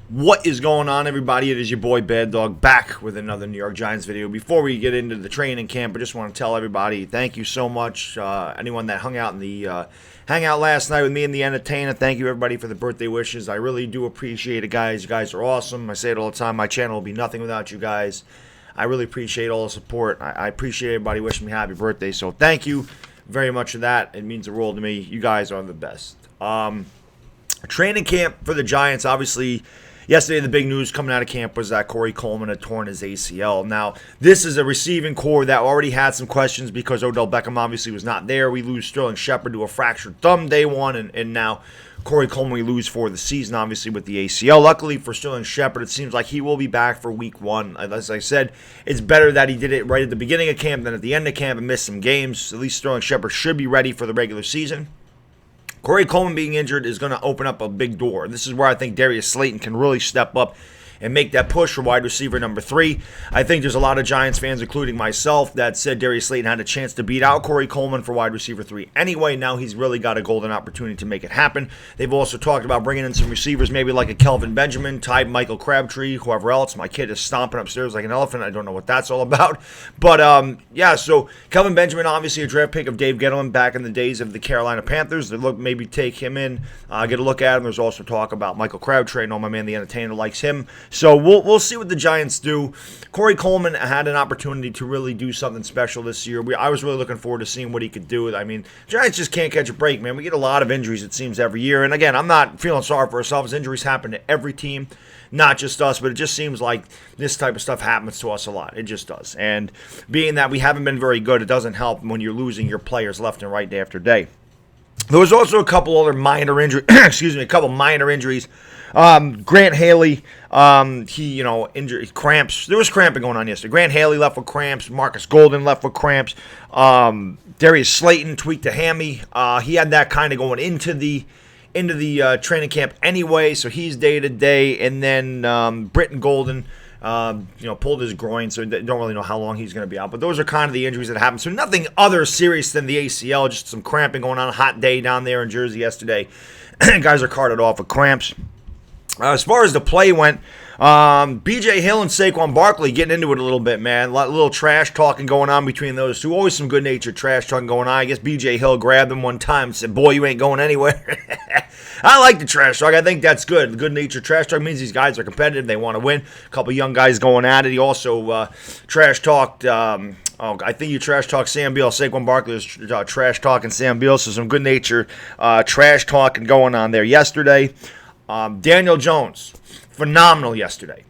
What is going on, everybody? It is your boy Baddog back with another New York Giants video. Before we get into the training camp, I just want to tell everybody thank you so much. Anyone that hung out in the hangout last night with me and the entertainer, thank you everybody for the birthday wishes. I really do appreciate it, guys. You guys are awesome. I say it all the time. My channel will be nothing without you guys. I really appreciate all the support. I appreciate everybody wishing me happy birthday. So thank you very much for that. It means the world to me. You guys are the best. Training camp for the Giants, obviously. Yesterday, the big news coming out of camp was that Corey Coleman had torn his ACL. Now, this is a receiving core that already had some questions because Odell Beckham obviously was not there. We lose Sterling Shepard to a fractured thumb day one, and now Corey Coleman we lose for the season, obviously, with the ACL. Luckily for Sterling Shepard, it seems like he will be back for week one. As I said, it's better that he did it right at the beginning of camp than at the end of camp and missed some games. At least Sterling Shepard should be ready for the regular season. Corey Coleman being injured is going to open up a big door. This is where I think Darius Slayton can really step up and make that push for wide receiver number 3. I think there's a lot of Giants fans, including myself, that said Darius Slayton had a chance to beat out Corey Coleman for wide receiver 3. Anyway, now he's really got a golden opportunity to make it happen. They've also talked about bringing in some receivers, maybe like a Kelvin Benjamin type, Michael Crabtree, whoever else. My kid is stomping upstairs like an elephant. I don't know what that's all about. But, yeah, so Kelvin Benjamin, obviously a draft pick of Dave Gettleman back in the days of the Carolina Panthers. They look, maybe take him in, get a look at him. There's also talk about Michael Crabtree. I know my man, the entertainer, likes him. So we'll see what the Giants do. Corey Coleman had an opportunity to really do something special this year. I was really looking forward to seeing what he could do. I mean, Giants just can't catch a break, man. We get a lot of injuries, it seems, every year. And again, I'm not feeling sorry for ourselves. Injuries happen to every team, not just us, but it just seems like this type of stuff happens to us a lot. It just does. And being that we haven't been very good, it doesn't help when you're losing your players left and right day after day. There was also a couple other minor injuries. Excuse me, a couple minor injuries. Grant Haley, he, injured cramps. There was cramping going on yesterday. Grant Haley left with cramps. Marcus Golden left with cramps. Darius Slayton tweaked a hammy. He had that kind of going into the training camp anyway, so he's day to day. And then Britton Golden, pulled his groin, so don't really know how long he's going to be out. But those are kind of the injuries that happened. So nothing other serious than the ACL, just some cramping going on. A hot day down there in Jersey yesterday. Guys are carted off with cramps. As far as the play went, B.J. Hill and Saquon Barkley getting into it a little bit, man. A little trash talking going on between those two. Always some good-natured trash talking going on. I guess B.J. Hill grabbed him one time and said, "Boy, you ain't going anywhere." I like the trash talk. I think that's good. Good-natured trash talk means these guys are competitive. They want to win. A couple young guys going at it. He also trash talked. I think you trash talk Sam Beal. Saquon Barkley was trash talking Sam Beal. So some good-natured trash talking going on there yesterday. Daniel Jones, phenomenal yesterday.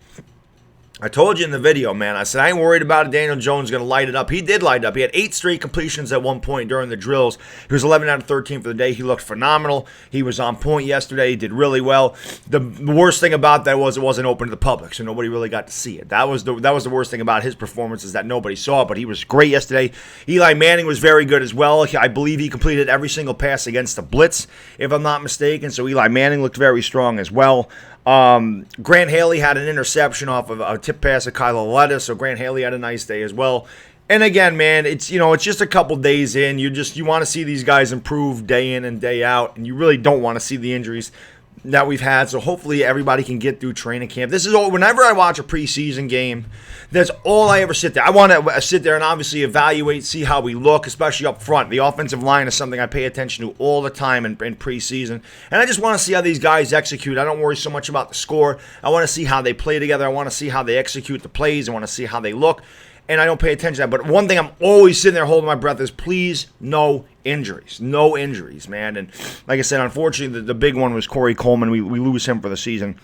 I told you in the video, man, I said I ain't worried about it. Daniel Jones going to light it up. He did light it up. He had 8 straight completions at one point during the drills. He was 11 out of 13 for the day. He looked phenomenal. He was on point yesterday. He did really well. The worst thing about that was it wasn't open to the public, so nobody really got to see it. That was the worst thing about his performance, is that nobody saw it, but he was great yesterday. Eli Manning was very good as well. I believe he completed every single pass against the blitz, if I'm not mistaken, so Eli Manning looked very strong as well. Grant Haley had an interception off of a tip pass of Kyle Letta, so Grant Haley had a nice day as well. And again, man, it's just a couple days in. You want to see these guys improve day in and day out, and you really don't want to see the injuries that we've had. So hopefully everybody can get through training camp. This is all. Whenever I watch a preseason game, that's all I ever sit there. I want to sit there and obviously evaluate, see how we look, especially up front. The offensive line is something I pay attention to all the time in preseason. And I just want to see how these guys execute. I don't worry so much about the score. I want to see how they play together. I want to see how they execute the plays. I want to see how they look. And I don't pay attention to that. But one thing I'm always sitting there holding my breath is, please, no injuries. No injuries, man. And like I said, unfortunately, the big one was Corey Coleman. We lose him for the season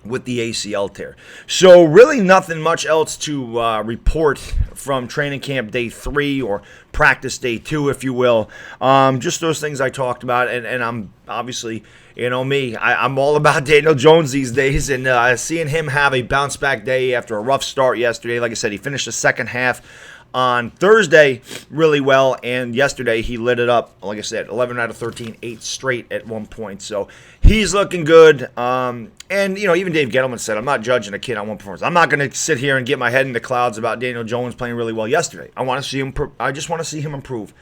with the ACL tear. So really nothing much else to report from training camp day 3 or practice day 2, if you will. Just those things I talked about, and I'm obviously, me, I'm all about Daniel Jones these days, and seeing him have a bounce back day after a rough start yesterday. Like I said, he finished the second half on Thursday really well, and yesterday he lit it up. Like I said, 11 out of 13, 8 straight at one point. So he's looking good. And, even Dave Gettleman said, I'm not judging a kid on one performance. I'm not going to sit here and get my head in the clouds about Daniel Jones playing really well yesterday. I just want to see him improve.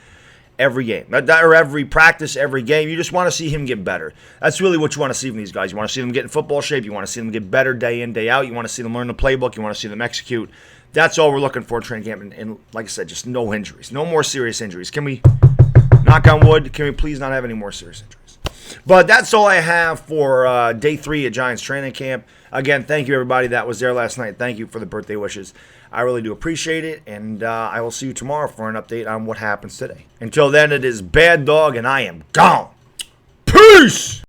every game, or every practice, every game. You just want to see him get better. That's really what you want to see from these guys. You want to see them get in football shape. You want to see them get better day in, day out. You want to see them learn the playbook. You want to see them execute. That's all we're looking for in training camp. And like I said, just no injuries. No more serious injuries. Can we, knock on wood, can we please not have any more serious injuries? But that's all I have for day 3 at Giants training camp. Again, thank you, everybody that was there last night. Thank you for the birthday wishes. I really do appreciate it, and I will see you tomorrow for an update on what happens today. Until then, it is Baddog, and I am gone. Peace!